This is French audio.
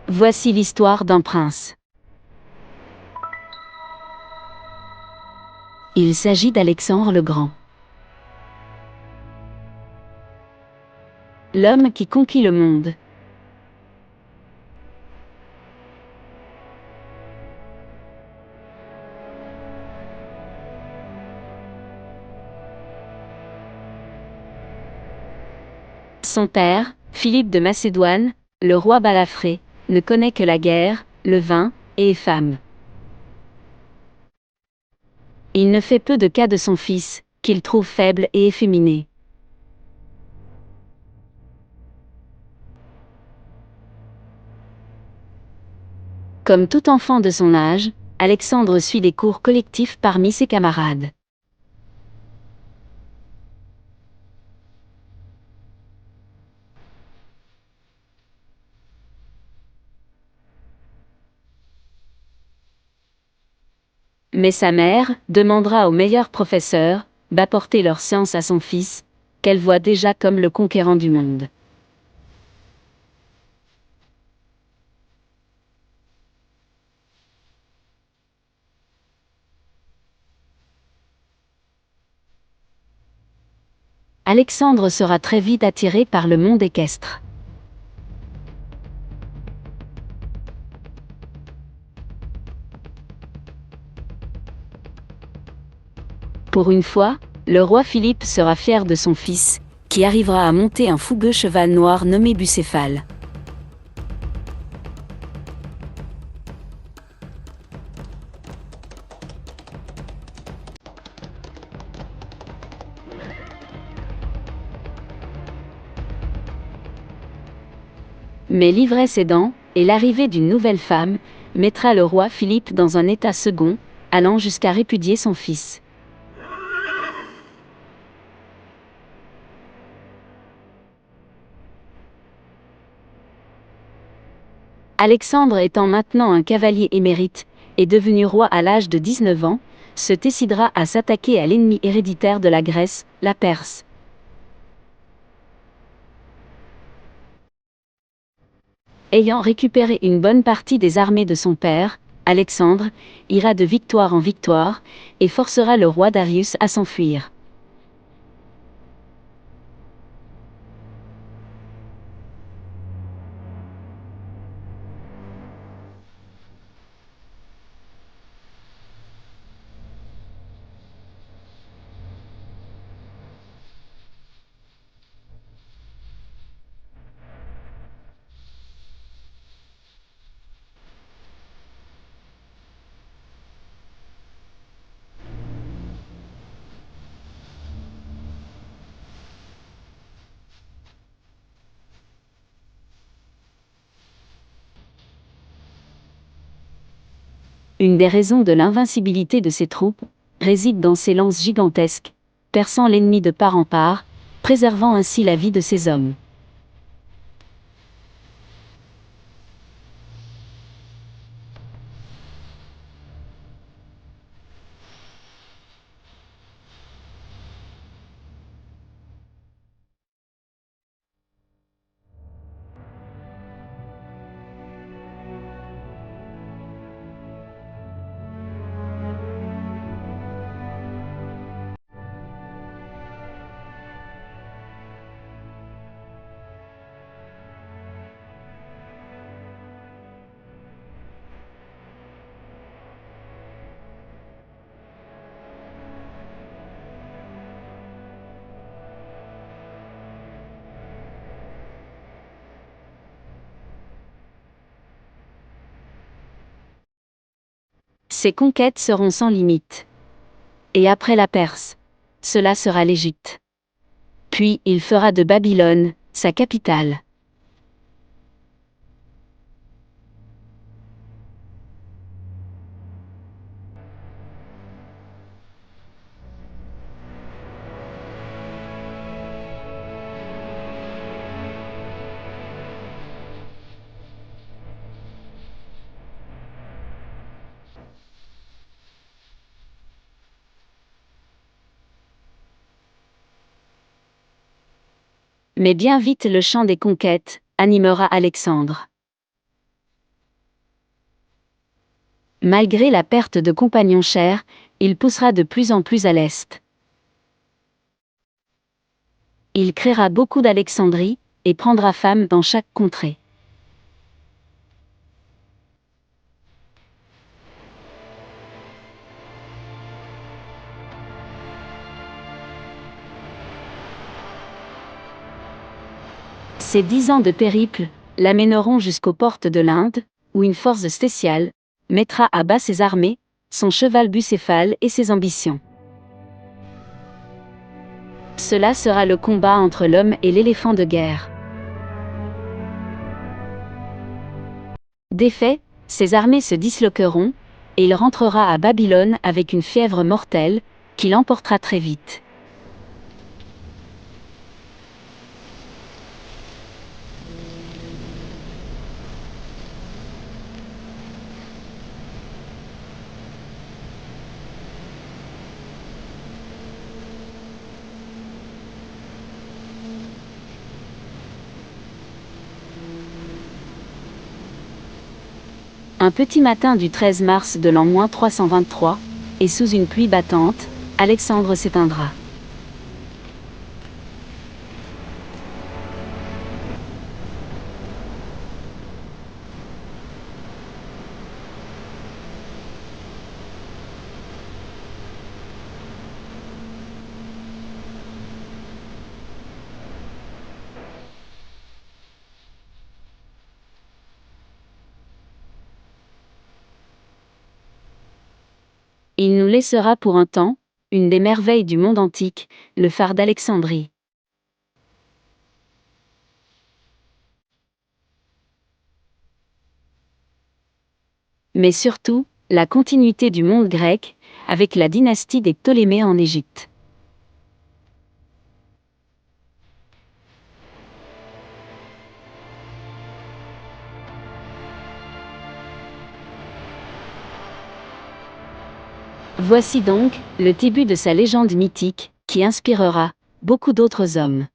Voici l'histoire d'un prince. Il s'agit d'Alexandre le Grand. L'homme qui conquit le monde. Son père, Philippe de Macédoine, le roi balafré, ne connaît que la guerre, le vin, et les femmes. Il ne fait peu de cas de son fils, qu'il trouve faible et efféminé. Comme tout enfant de son âge, Alexandre suit des cours collectifs parmi ses camarades. Mais sa mère demandera aux meilleurs professeurs d'apporter leur science à son fils, qu'elle voit déjà comme le conquérant du monde. Alexandre sera très vite attiré par le monde équestre. Pour une fois, le roi Philippe sera fier de son fils, qui arrivera à monter un fougueux cheval noir nommé Bucéphale. Mais l'ivresse aidant, et l'arrivée d'une nouvelle femme, mettra le roi Philippe dans un état second, allant jusqu'à répudier son fils. Alexandre étant maintenant un cavalier émérite, et devenu roi à l'âge de 19 ans, se décidera à s'attaquer à l'ennemi héréditaire de la Grèce, la Perse. Ayant récupéré une bonne partie des armées de son père, Alexandre ira de victoire en victoire, et forcera le roi Darius à s'enfuir. Une des raisons de l'invincibilité de ses troupes réside dans ses lances gigantesques, perçant l'ennemi de part en part, préservant ainsi la vie de ses hommes. Ses conquêtes seront sans limite. Et après la Perse, cela sera l'Égypte. Puis il fera de Babylone sa capitale. Mais bien vite le chant des conquêtes animera Alexandre. Malgré la perte de compagnons chers, il poussera de plus en plus à l'est. Il créera beaucoup d'Alexandries, et prendra femme dans chaque contrée. Ces 10 ans de périple l'amèneront jusqu'aux portes de l'Inde, où une force spéciale mettra à bas ses armées, son cheval bucéphale et ses ambitions. Cela sera le combat entre l'homme et l'éléphant de guerre. Défait, ses armées se disloqueront, et il rentrera à Babylone avec une fièvre mortelle, qui l'emportera très vite. Un petit matin du 13 mars de l'an 323, et sous une pluie battante, Alexandre s'éteindra. Il nous laissera pour un temps, une des merveilles du monde antique, le phare d'Alexandrie. Mais surtout, la continuité du monde grec, avec la dynastie des Ptolémées en Égypte. Voici donc le début de sa légende mythique, qui inspirera beaucoup d'autres hommes.